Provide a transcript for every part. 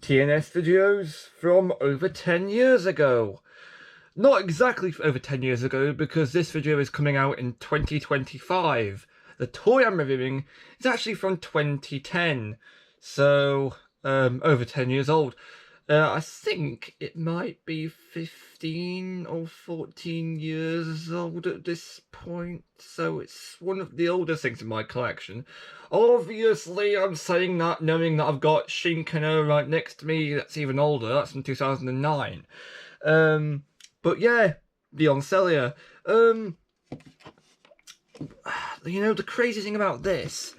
TNS videos from over 10 years ago. Not exactly over 10 years ago, because this video is coming out in 2025. The toy I'm reviewing is actually from 2010, so over 10 years old. I think it might be 15 or 14 years old at this point, so it's one of the oldest things in my collection. Obviously, I'm saying that knowing that I've got Shin Kano right next to me, that's even older, that's from 2009. But yeah, Beyond Cellular. You know, the crazy thing about this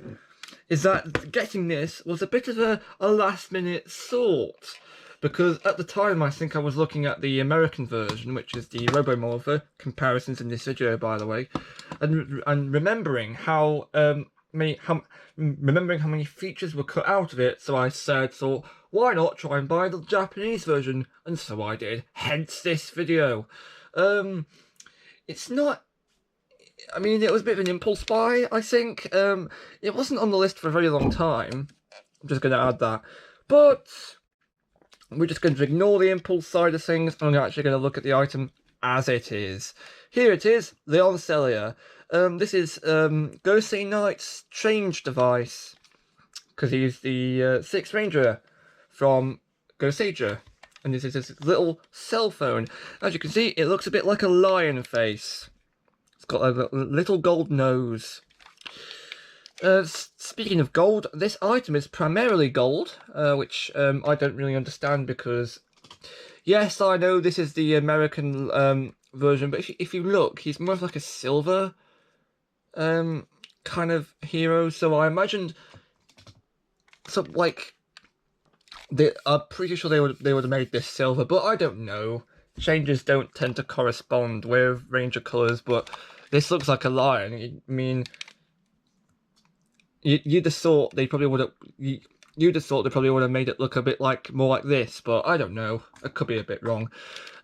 is that getting this was a bit of a last minute sort. Because at the time, I think I was looking at the American version, which is the Robomorpher, comparisons in this video, by the way, and remembering how many features were cut out of it. So I thought, why not try and buy the Japanese version? And so I did. Hence this video. It's not. I mean, it was a bit of an impulse buy, I think. It wasn't on the list for a very long time. I'm just going to add that, but we're just going to ignore the impulse side of things, and we're actually going to look at the item as it is. Here it is, the Cellular. This is Goseiger Knight's change device, because he's the 6th Ranger from Goseiger, and this is his little cell phone. As you can see, it looks a bit like a lion face. It's got a little gold nose. Speaking of gold, this item is primarily gold, which I don't really understand because, yes, I know this is the American version, but if you look, he's more of like a silver kind of hero, so I imagined, I'm pretty sure they would have made this silver, but I don't know. Changes don't tend to correspond with Ranger colours, but this looks like a lion. I mean, you'd have thought they probably would have. You'd have thought they probably would have made it look a bit more like this, but I don't know. It could be a bit wrong.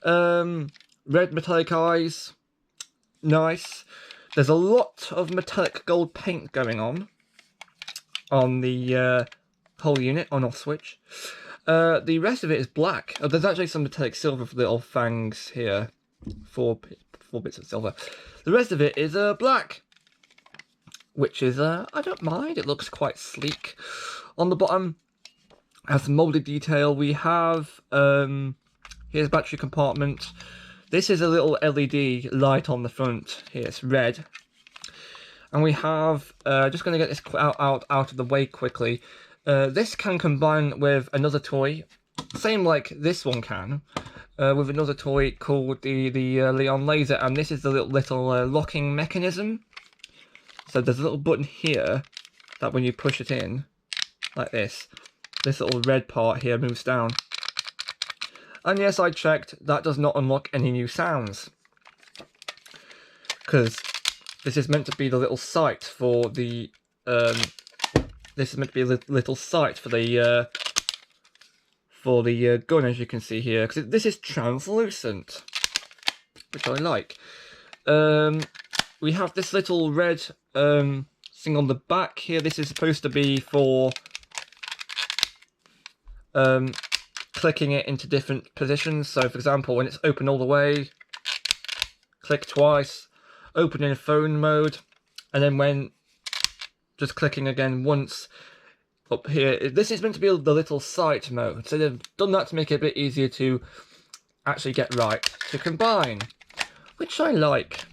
Red metallic eyes, nice. There's a lot of metallic gold paint going on the whole unit on off switch. The rest of it is black. Oh, there's actually some metallic silver for the little fangs here. Four bits of silver. The rest of it is black, which is, I don't mind, it looks quite sleek. On the bottom, has some moulded detail. We have, here's battery compartment. This is a little LED light on the front. Here, it's red. And we have, just going to get this out of the way quickly. This can combine with another toy, same like this one can, with another toy called the Leon Laser, and this is the little locking mechanism. So there's a little button here that when you push it in, like this little red part here moves down. And yes, I checked, that does not unlock any new sounds, because this is meant to be the little sight for the this is meant to be a little sight for the gun, as you can see here, because this is translucent, which I like. We have this little red thing on the back here. This is supposed to be for clicking it into different positions. So for example, when it's open all the way, click twice, open in phone mode, and then when just clicking again once up here. This is meant to be the little sight mode, so they've done that to make it a bit easier to actually get right to combine, which I like.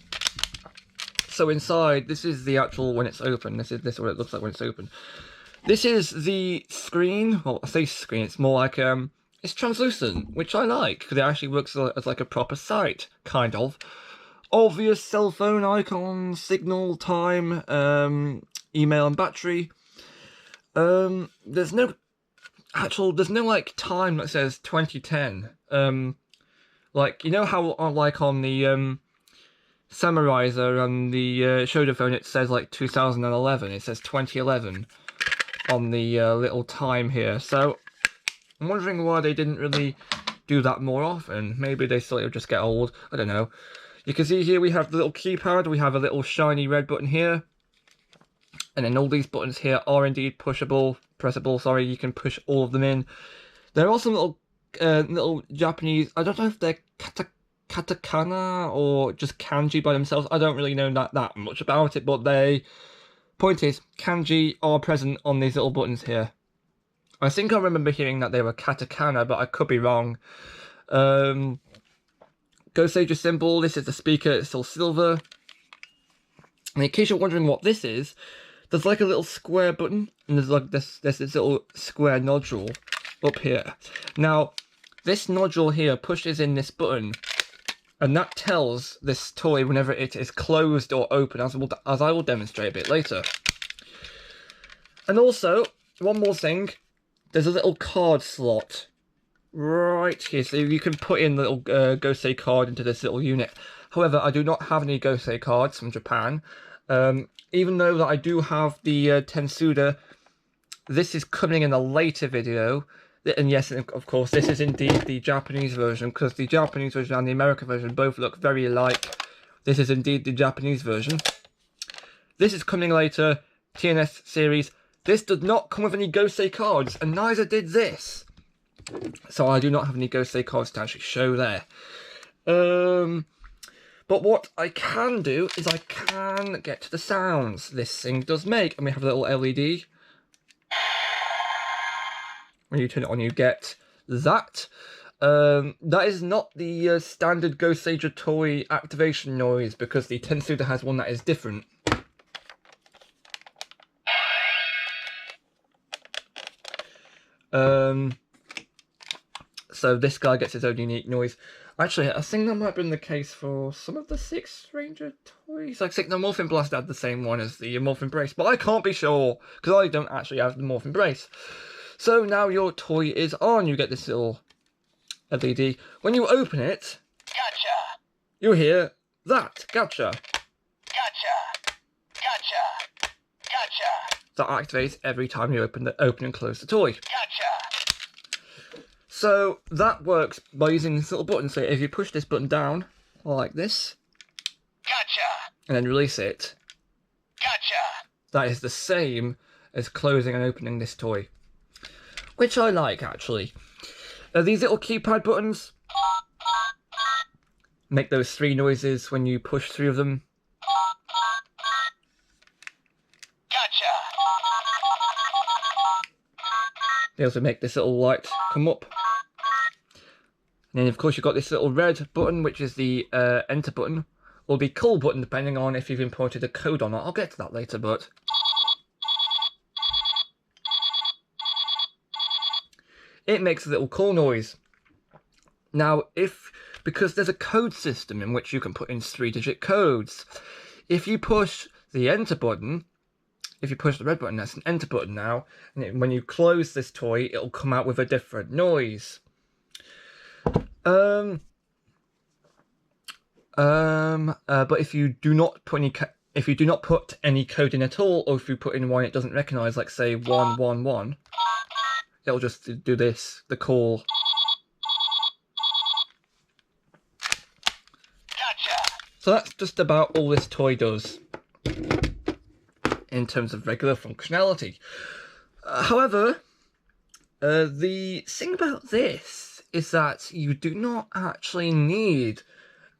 So inside, this is the actual when it's open. This is what it looks like when it's open. This is the screen. Well, I say screen. It's more like it's translucent, which I like because it actually works as like a proper sight, kind of. Obvious cell phone icon, signal, time, email, and battery. There's no like time that says 2010. Like, you know how like on the Samuraiser and the Shoda phone it says like 2011, it says 2011 on the little time here. So I'm wondering why they didn't really do that more often. Maybe they thought it would just get old, I don't know. You can see here we have the little keypad, we have a little shiny red button here. And then all these buttons here are indeed pressable, sorry, you can push all of them in. There are some little Japanese, I don't know if they're katakana or just kanji by themselves. I don't really know that much about it, but point is, kanji are present on these little buttons here. I think I remember hearing that they were katakana, but I could be wrong. Goseiger symbol, this is the speaker, it's still silver. And in case you're wondering what this is, there's like a little square button, and there's like this little square nodule up here. Now, this nodule here pushes in this button, and that tells this toy whenever it is closed or open, as I will demonstrate a bit later. And also, one more thing, there's a little card slot right here, so you can put in the little Gosei card into this little unit. However, I do not have any Gosei cards from Japan. Even though that I do have the Tensou, this is coming in a later video. And yes, of course, this is indeed the Japanese version, because the Japanese version and the American version both look very alike. This is indeed the Japanese version. This is coming later, TNS series. This does not come with any Gosei cards, and neither did this. So I do not have any Gosei cards to actually show there. But what I can do is I can get to the sounds this thing does make. And we have a little LED. When you turn it on, you get that. That is not the standard Goseiger toy activation noise, because the Tensou has one that is different. So this guy gets his own unique noise. Actually, I think that might have been the case for some of the Six Ranger toys. Like, the Morphin Blast had the same one as the Morphin Brace, but I can't be sure, because I don't actually have the Morphin Brace. So now your toy is on. You get this little LED. When you open it, gotcha, you hear that. Gotcha. Gotcha. Gotcha. Gotcha. That activates every time you open and close the toy. Gotcha. So that works by using this little button. So if you push this button down, like this, Gotcha. and then release it, Gotcha. that is the same as closing and opening this toy. Which I like, actually. These little keypad buttons make those three noises when you push three of them. Gotcha. They also make this little light come up. And then, of course, you've got this little red button, which is the enter button, or the call button, depending on if you've imported a code or not. I'll get to that later, but... it makes a little call noise. Now, because there's a code system in which you can put in 3-digit codes, if you push the enter button, if you push the red button, that's an enter button now, and when you close this toy, it'll come out with a different noise. But if you do not put any code in at all, or if you put in one it doesn't recognise, like say 111, it'll just do this, the call. Gotcha. So that's just about all this toy does in terms of regular functionality. However, the thing about this is that you do not actually need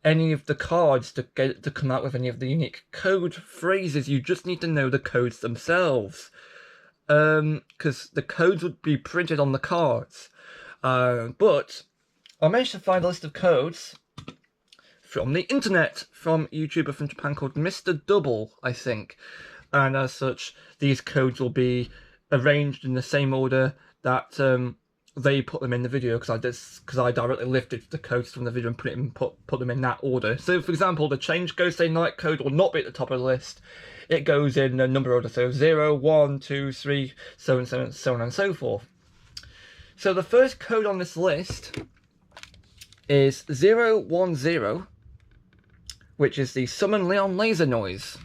any of the cards to get it to come out with any of the unique code phrases. You just need to know the codes themselves. Because the codes would be printed on the cards. But I managed to find a list of codes from the internet, from a YouTuber from Japan called Mr. Double, I think. And as such, these codes will be arranged in the same order that they put them in the video, because I directly lifted the codes from the video and put them in that order. So, for example, the Change Gosei Night code will not be at the top of the list. It goes in a number order, so 0, 1, 2, 3, so on and so forth. So the first code on this list is 010, which is the Summon Leon laser noise.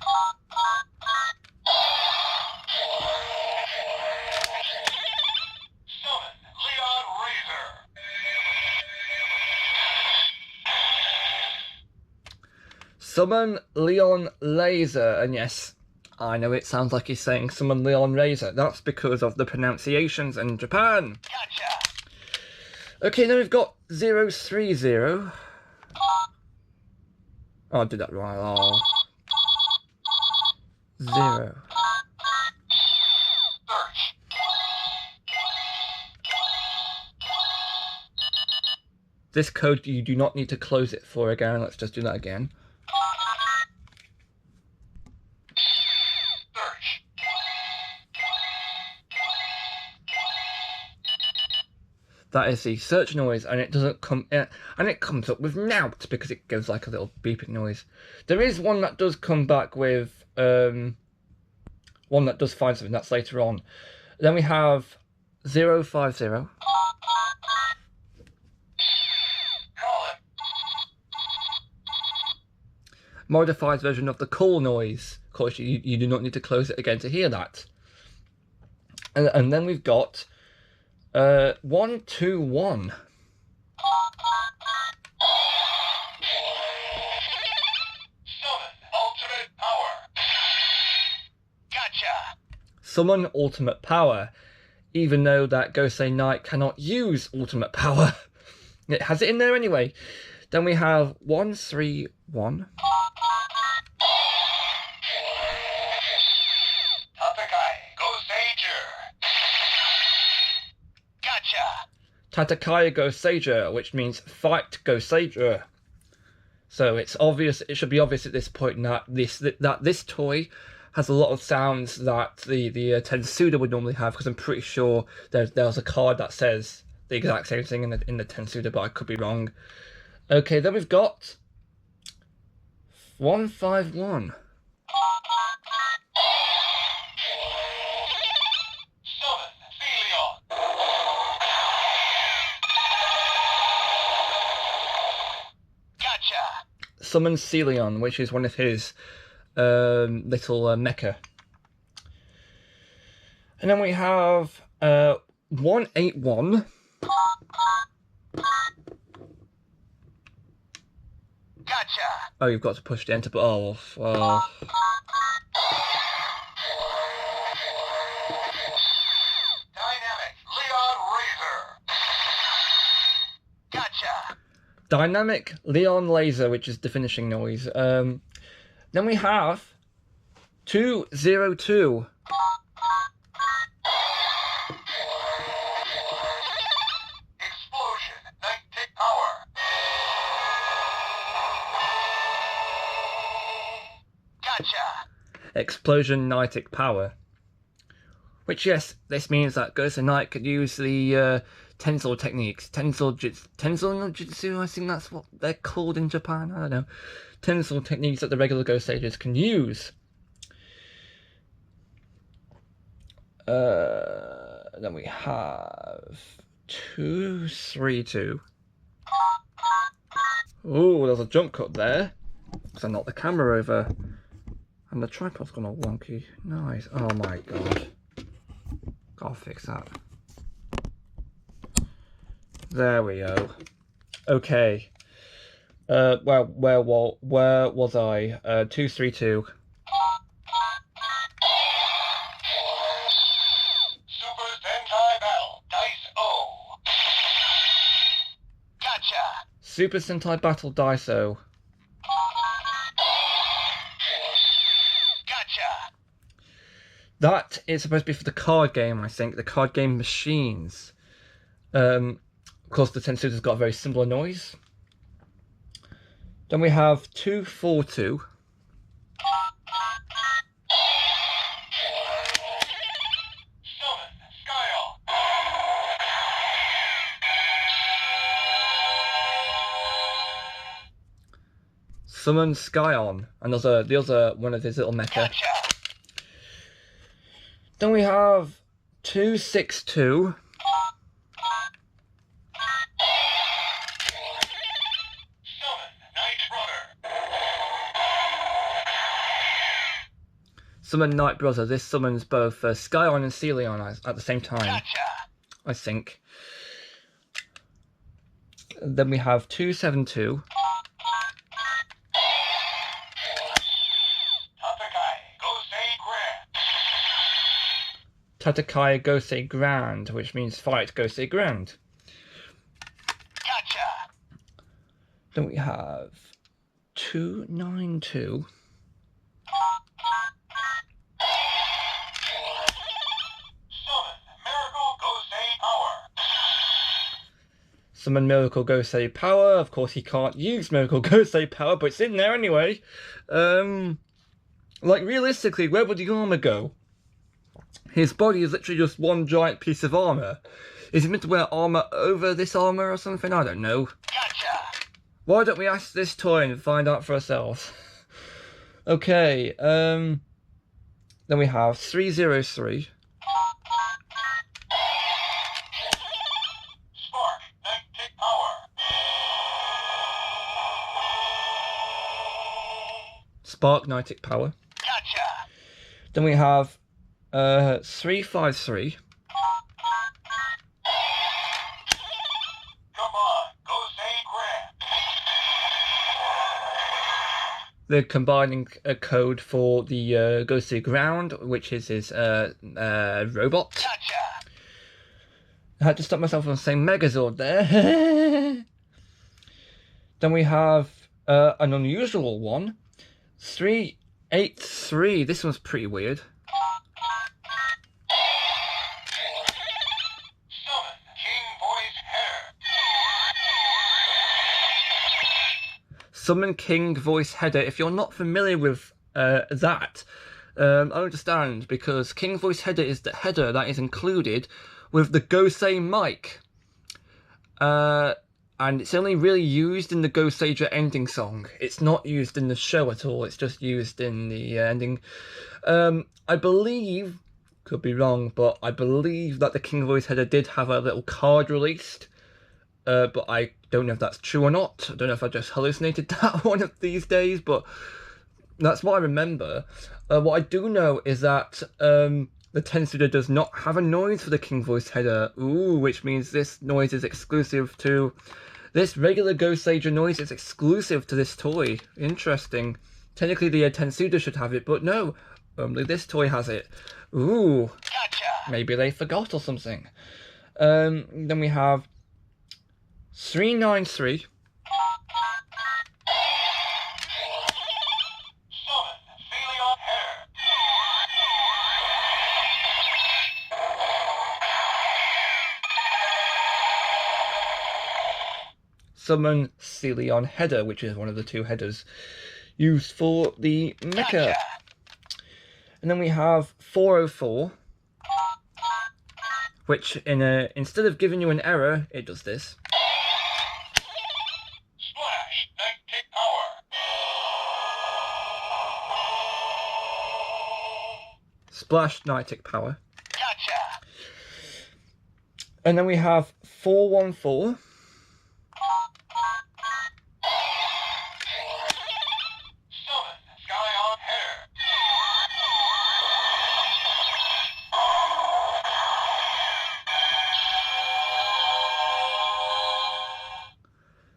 Summon Leon Laser, and yes, I know it sounds like he's saying Summon Leon Razor. That's because of the pronunciations in Japan. Gotcha. Okay, then we've got 030. Oh, I did that wrong. Oh. 0. Search. This code you do not need to close it for again. Let's just do that again. Search. That is the search noise, and it doesn't come in, and it comes up with nout because it gives like a little beeping noise. There is one that does come back with one that does find something. That's later on. Then we have 050. Call it. Modified version of the call noise. Of course, you do not need to close it again to hear that. And then we've got 121. Summon ultimate power. Gotcha. Summon ultimate power, even though that Gosei Knight cannot use ultimate power. It has it in there anyway. Then we have 131. Gotcha. Tatakaya Goseiger, which means fight Goseiger. So it's obvious. It should be obvious at this point that this toy has a lot of sounds that the Tensouda would normally have, because I'm pretty sure there's a card that says the exact same thing in the Tensouda, but I could be wrong. Okay, then we've got 151. Summon Cellular. Gotcha. Summon Celion, which is one of his little mecha. And then we have 181. Gotcha. Oh, you've got to push the enter button. Oh, well. Dynamic Leon Razor. Gotcha. Dynamic Leon Laser, which is the finishing noise. Then we have 202. Explosion Nightic Power. Gotcha. Explosion Nightic Power. Which, yes, this means that Gosei Knight could use the Tensou techniques. Tensou no Jutsu, I think that's what they're called in Japan. I don't know. Tensou techniques that the regular Goseigers can use. Then we have 232. Oh, there's a jump cut there. Because I knocked the camera over. And the tripod's gone all wonky. Nice. Oh my god. Gotta fix that. There we go. Okay. Well, where was I? 232. Super Sentai Battle Dice O. Gotcha. Super Sentai Battle Daiso. Gotcha. That is supposed to be for the card game, I think. The card game machines. Of course, the Tensouda's got a very similar noise. Then we have 242. Summon Skyle. Summon Skyon. And the other one of his little mecha. Gotcha. Then we have 262. Summon Night Brother. Summon Night Brother. This summons both Skyon and Celion at the same time, Gotcha. I think. Then we have 272. Tapakai Gosei Grand. Tatakai Gosei Grand, which means fight Gosei Grand. Then we have 292. Summon Miracle Gosei Power. Of course, he can't use Miracle Gosei Power, but it's in there anyway. Like, realistically, where would the armor go? His body is literally just one giant piece of armor. Is he meant to wear armor over this armor or something? I don't know. Gotcha. Why don't we ask this toy and find out for ourselves? Okay, then we have 303. Spark, Night Power. Spark Nightic Power. Gotcha. Then we have 353. Come on, Gosei Grand. They're combining a code for the Gosei Ground, which is his robot. Gotcha. I had to stop myself from saying Megazord there. Then we have an unusual one. 383. This one's pretty weird. Summon King Voice Header. Summon King Voice Header. If you're not familiar with that, I understand, because King Voice Header is the header that is included with the Gosei mic. And it's only really used in the Goseiger ending song. It's not used in the show at all. It's just used in the ending. I believe, could be wrong, but I believe that the King Voice Header did have a little card released. But I don't know if that's true or not. I don't know if I just hallucinated that one of these days, but that's what I remember. What I do know is that the Tensou does not have a noise for the King Voice Header. Ooh, which means this noise is exclusive to... This regular Goseiger noise is exclusive to this toy. Interesting. Technically the Tensou should have it, but no. Only this toy has it. Ooh. Gotcha. Maybe they forgot or something. Then we have 393. Summon Cellular Header. Summon Cellular Header, which is one of the two headers used for the mecha. Gotcha. And then we have 404, which instead of giving you an error, it does this. Splash, Night Power. Splash Nightic Power. Gotcha. And then we have 414.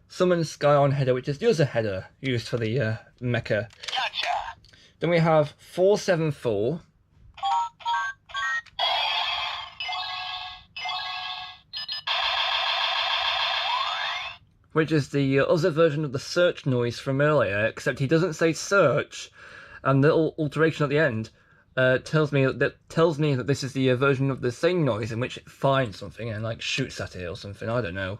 Summon Scion Header. Summon Scion Header, which is the other header used for the mecha. Gotcha. Then we have 474. Which is the other version of the search noise from earlier, except he doesn't say search, and the little alteration at the end tells me that this is the version of the same noise in which it finds something and like shoots at it or something. I don't know.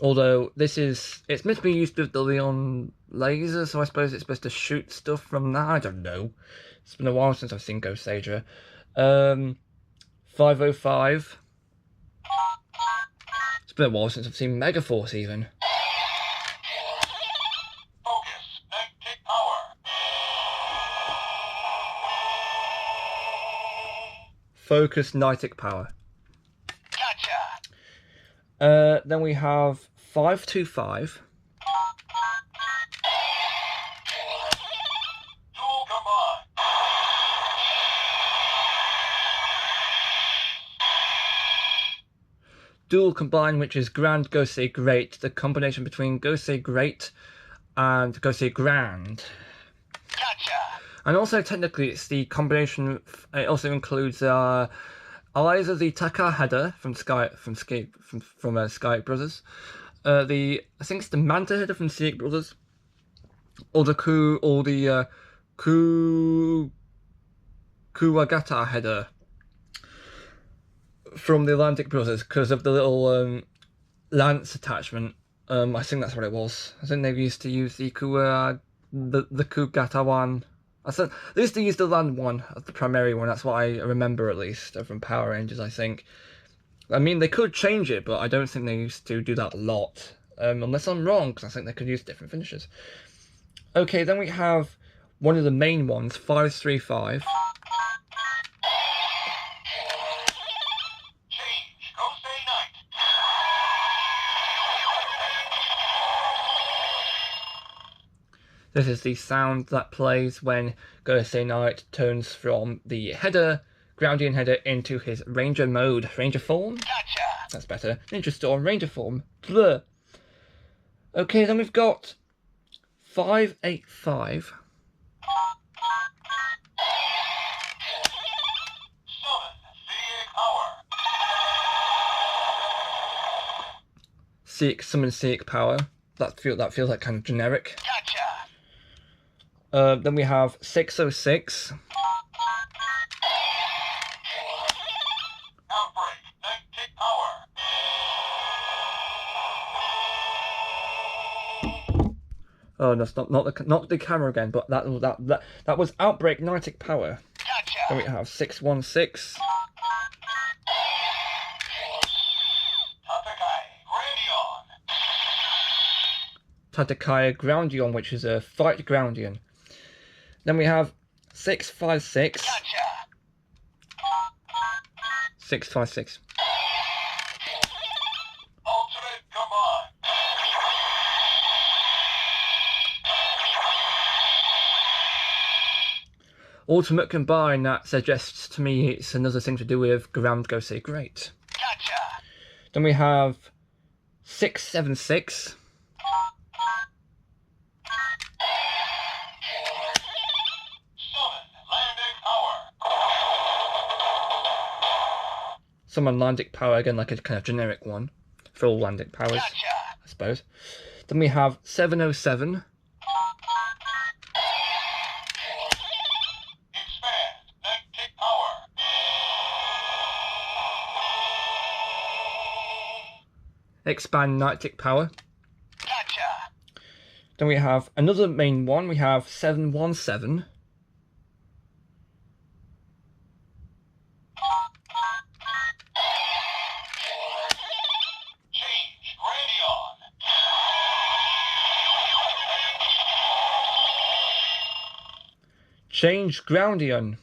Although it's meant to be used with the Leon laser, so I suppose it's supposed to shoot stuff from that. I don't know. It's been a while since I've seen Goseiger. 505. It's been a while since I've seen Megaforce even. Focus, Night Power. Focus Nightic Power. Gotcha. Then we have 525. Dual Combine. Dual Combine, which is Grand Gosei Great, the combination between Gosei Great and Gosei Grand. Gotcha. And also technically it's the combination, it also includes either the Taka header from Sky Brothers, I think it's the Manta header from Seek Brothers, or the Kuwagata header from the Atlantic Brothers, because of the little lance attachment. I think that's what it was. I think they used to use the Kuwagata one. They used to use the land one as the primary one. That's what I remember, at least, from Power Rangers, I think. I mean, they could change it, but I don't think they used to do that a lot. Unless I'm wrong, because I think they could use different finishes. Okay, then we have one of the main ones, 535. Change. Gosei Knight. This is the sound that plays when Gosei Knight turns from the header, Groundian header, into his Ranger mode. Ranger form? Gotcha. That's better. Ninja Storm, Ranger form. Blur. Okay, then we've got 585. Summon Seek Power. That feels like kind of generic. Gotcha. Then we have 606. Outbreak. Night kick power. Oh, that's not the camera again, but that was Outbreak Nightic Power. Gotcha. Then we have 616. Tatakaya Groundion, which is a Fight Groundion. Then we have 656. Gotcha. 656. Ultimate combine. Ultimate Combine, that suggests to me it's another thing to do with Ground Gosei Great. Gotcha. Then we have 676. Summon Landic Power, again, like a kind of generic one for all Landic powers, Gotcha. I suppose. Then we have 707. Expand. Night kick power. Expand Nightic Power. Gotcha. Then we have another main one. We have 717. Change. Radion. Change Groundion,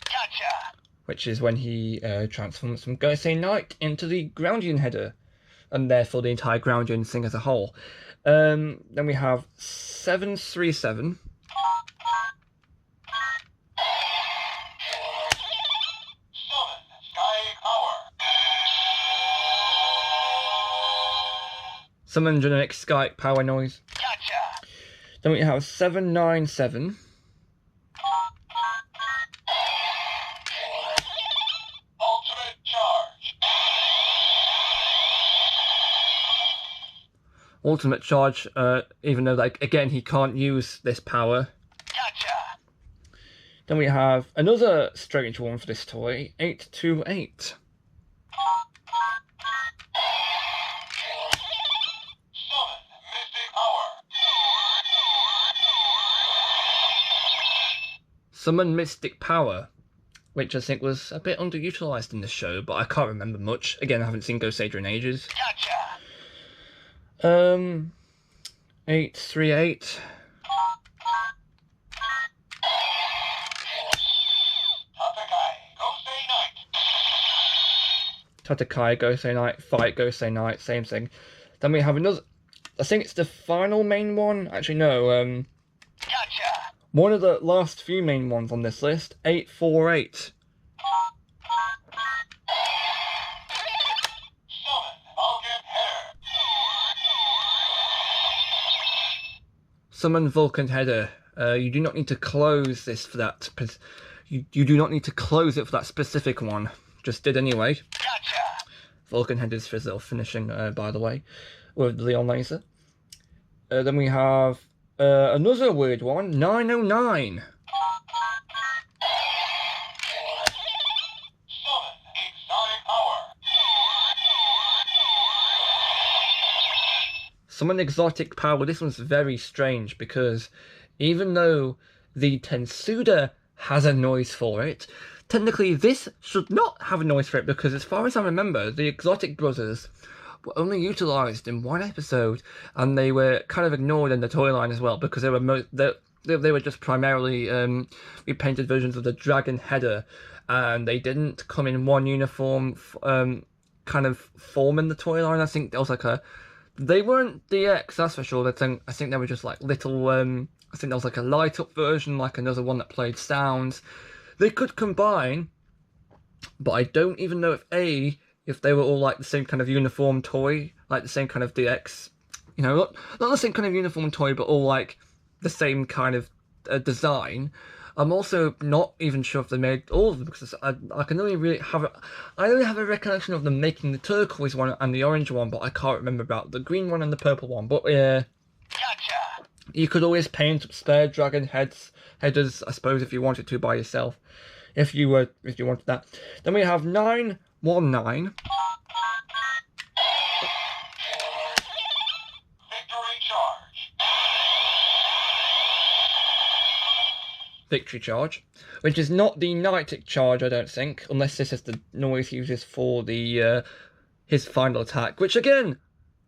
Gotcha. which is when he transforms from Gosei Knight into the Groundion header, and therefore the entire Groundion thing as a whole. Then we have 737. Summon Sky Power. Summon generic Skype power noise. Gotcha. Then we have 797. Ultimate charge. Ultimate Charge, even though, like, again, he can't use this power. Gotcha. Then we have another strange one for this toy, 828. Summon Mystic Power. Summon Mystic Power, which I think was a bit underutilized in this show, but I can't remember much. Again, I haven't seen Goseiger in ages. Gotcha. 838. Tatakai. Gosei Knight. Tatakai, Gosei Knight, Fight, Gosei Knight, same thing. Then we have another, I think it's the final main one. Actually, no, Gotcha. one of the last few main ones on this list, 848. Summon Vulcan Header. Summon Vulcan Header. You do not need to close this for that. You do not need to close it for that specific one. Just did anyway. Gotcha. Vulcan headers for his little finishing, by the way, with the Leon laser. Then we have another weird one, 909. Summon exotic power. This one's very strange because even though the Tensou has a noise for it, technically this should not have a noise for it because as far as I remember, the Exotic Brothers were only utilised in one episode and they were kind of ignored in the toy line as well because they were just primarily repainted versions of the Dragon Header and they didn't come in one uniform kind of form in the toy line. I think there was like a... They weren't DX, that's for sure. I think they were just like little... I think there was like a light-up version, like another one that played sounds. They could combine, but I don't even know if they were all like the same kind of uniform toy, like the same kind of DX. You know, not the same kind of uniform toy, but all like the same kind of design. I'm also not even sure if they made all of them because I can only really have I only have a recollection of them making the turquoise one and the orange one, but I can't remember about the green one and the purple one. But yeah, Gotcha. you could always paint spare dragon headers, I suppose, if you wanted to by yourself, if you wanted that. Then we have 919. Victory Charge, which is not the Nightic Charge, I don't think, unless this is the noise he uses for the his final attack, which again,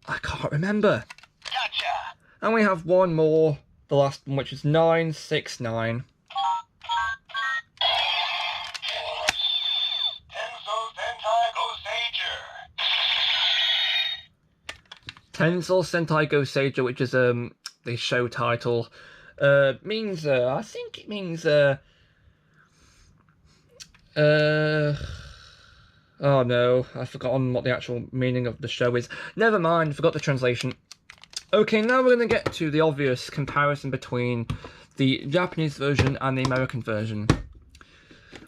I can't remember. Gotcha. And we have one more, the last one, which is 969. Tensou Sentai Goseiger. Tensou Sentai Goseiger, which is the show title. Means I think it means oh no, I've forgotten what the actual meaning of the show is. Never mind, forgot the translation. Okay, now we're going to get to the obvious comparison between the Japanese version and the American version.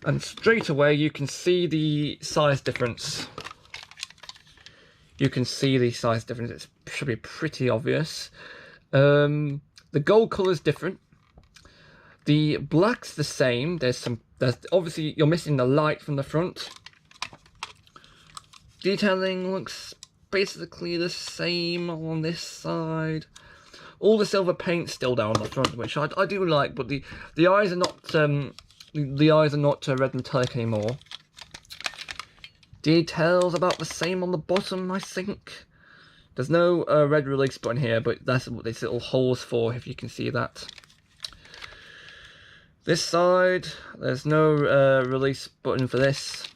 And straight away you can see the size difference. It should be pretty obvious. The gold colour's different. The black's the same. There's obviously you're missing the light from the front. Detailing looks basically the same on this side. All the silver paint's still down on the front, which I do like, but the eyes are not red metallic anymore. Details about the same on the bottom, I think. There's no red release button here, but that's what this little hole's for, if you can see that. This side, there's no release button for this,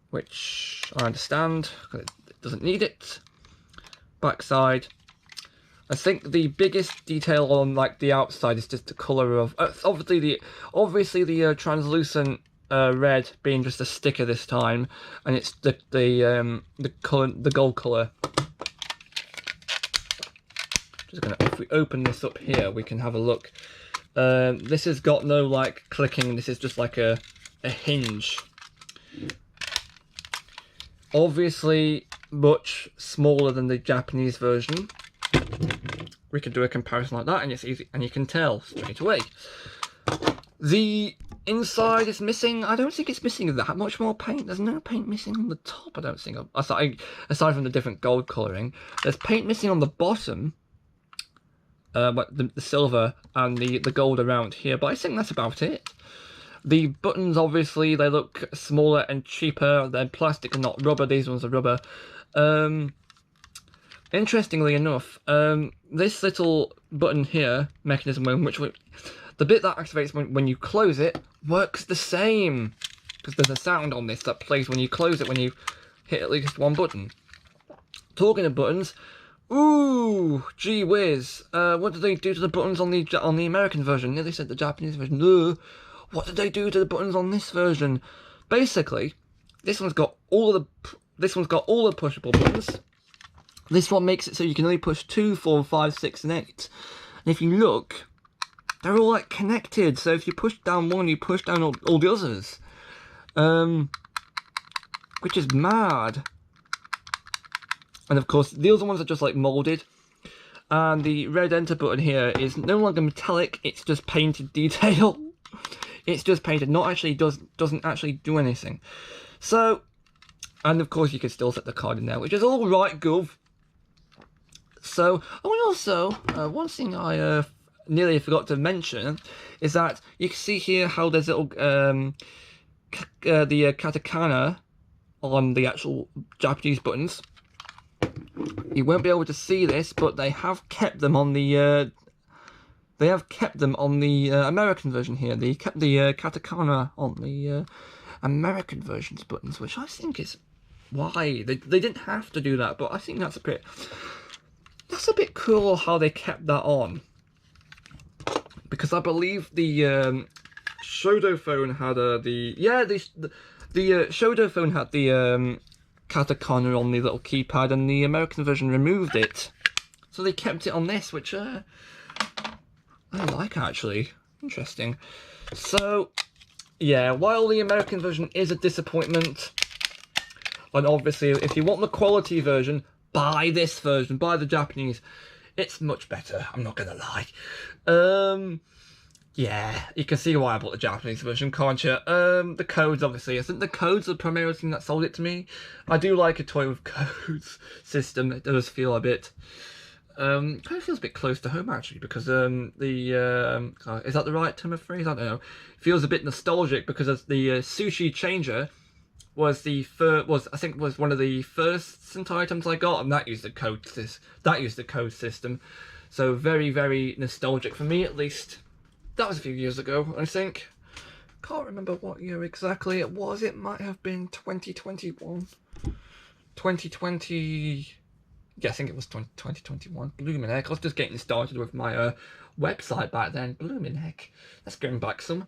which I understand, because it doesn't need it. Back side, I think the biggest detail on like the outside is just the colour of, obviously the translucent red being just a sticker this time, and it's the gold colour. If we open this up here, we can have a look. This has got no like clicking. This is just like a hinge. Obviously, much smaller than the Japanese version. We can do a comparison like that, and it's easy, and you can tell straight away. The inside is missing. I don't think it's missing that much more paint. There's no paint missing on the top, I don't think. Aside from the different gold colouring. There's paint missing on the bottom. But the silver and the gold around here. But I think that's about it. The buttons, obviously, they look smaller and cheaper. They're plastic and not rubber. These ones are rubber. Interestingly enough, this little button here, mechanism, the bit that activates when you close it, works the same. Because there's a sound on this that plays when you close it, when you hit at least one button. Talking of buttons, ooh, gee whiz. What did they do to the buttons on the American version? Yeah, they said the Japanese version. What did they do to the buttons on this version? Basically, this one's got all the pushable buttons. This one makes it so you can only push 2, 4, 5, 6, and 8. And if you look, they're all like connected. So if you push down one, you push down all the others. which is mad. And of course, the other ones are just like molded. And the red enter button here is no longer metallic, it's just painted detail. It's just painted, not actually doesn't actually do anything. So, and of course you can still set the card in there, which is all right, Gov. So, oh, and also, one thing I nearly forgot to mention is that you can see here how there's little, the katakana on the actual Japanese buttons. You won't be able to see this, but they have kept them on the American version here. They kept the katakana on the American version's buttons, which I think is why they didn't have to do that, but I think that's a bit cool how they kept that on, because I believe the Shodo phone had the Shodo phone had the katakana on the little keypad, and the American version removed it, so they kept it on this, which I like, actually. Interesting. So yeah, while the American version is a disappointment, and obviously if you want the quality version, buy this version, buy the Japanese. It's much better, I'm not gonna lie. Yeah, you can see why I bought the Japanese version, can't you? The codes, obviously. I think the codes are the primary thing that sold it to me. I do like a toy with codes system. It does feel a bit... kind of feels a bit close to home, actually, because is that the right term of phrase? I don't know. It feels a bit nostalgic, because the sushi changer was was one of the first Sentai items I got, and that used the code system. So very, very nostalgic for me, at least. That was a few years ago, I think. Can't remember what year exactly it was. It might have been 2021. 2020... Yeah, I think it was 2021. Blooming heck. I was just getting started with my website back then. Blooming heck. That's going back some.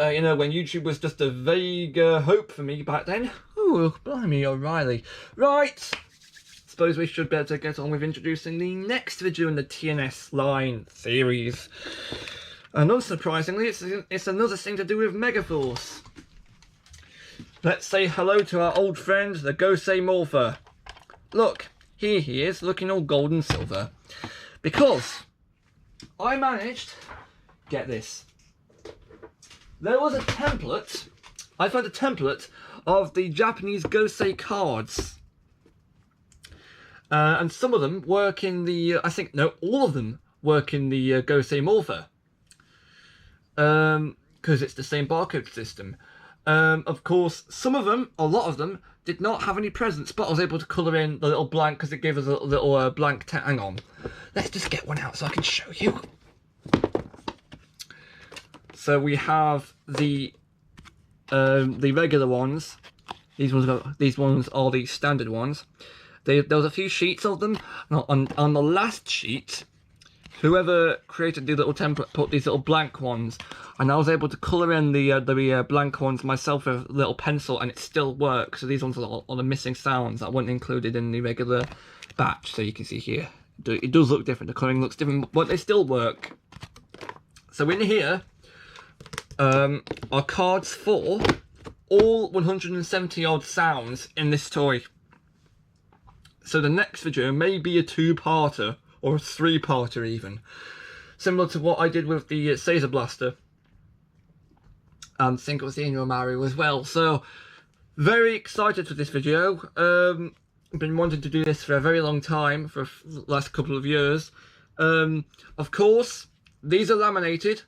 You know, when YouTube was just a vague hope for me back then. Ooh, blimey, O'Reilly. Right! Suppose we should better get on with introducing the next video in the TNS line series. And unsurprisingly, it's another thing to do with Megaforce. Let's say hello to our old friend, the Goseiger Morpher. Look, here he is, looking all gold and silver. Because I managed, get this, there was a template, I found a template of the Japanese Goseiger cards. And some of them work in the, all of them work in the Goseiger Morpher. Because it's the same barcode system. Of course, some of them, a lot of them, did not have any presents, but I was able to colour in the little blank because it gave us a little blank tag. Hang on. Let's just get one out so I can show you. So we have the regular ones. These ones are the standard ones. There was a few sheets of them. On the last sheet, whoever created the little template put these little blank ones, and I was able to colour in the blank ones myself with a little pencil, and it still works. So these ones are the missing sounds that weren't included in the regular batch. So you can see here, it does look different. The colouring looks different, but they still work. So in here are cards for all 170 odd sounds in this toy. So the next video may be a two-parter, or a three-parter even. Similar to what I did with the Caesar Blaster. And I think it was the Inyo Mario as well. So, very excited for this video. I've been wanting to do this for a very long time, for the last couple of years. Of course, these are laminated,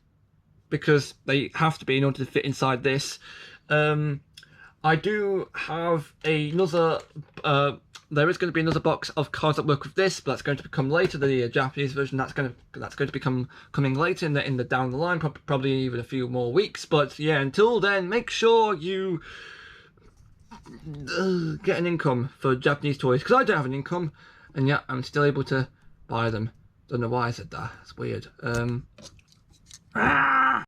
because they have to be in order to fit inside this. I do have another... there is going to be another box of cards that work with this, but that's going to become later. The Japanese version that's going to become coming later in the down the line, probably even a few more weeks. But yeah, until then, make sure you get an income for Japanese toys, because I don't have an income, and yet I'm still able to buy them. Don't know why I said that. It's weird.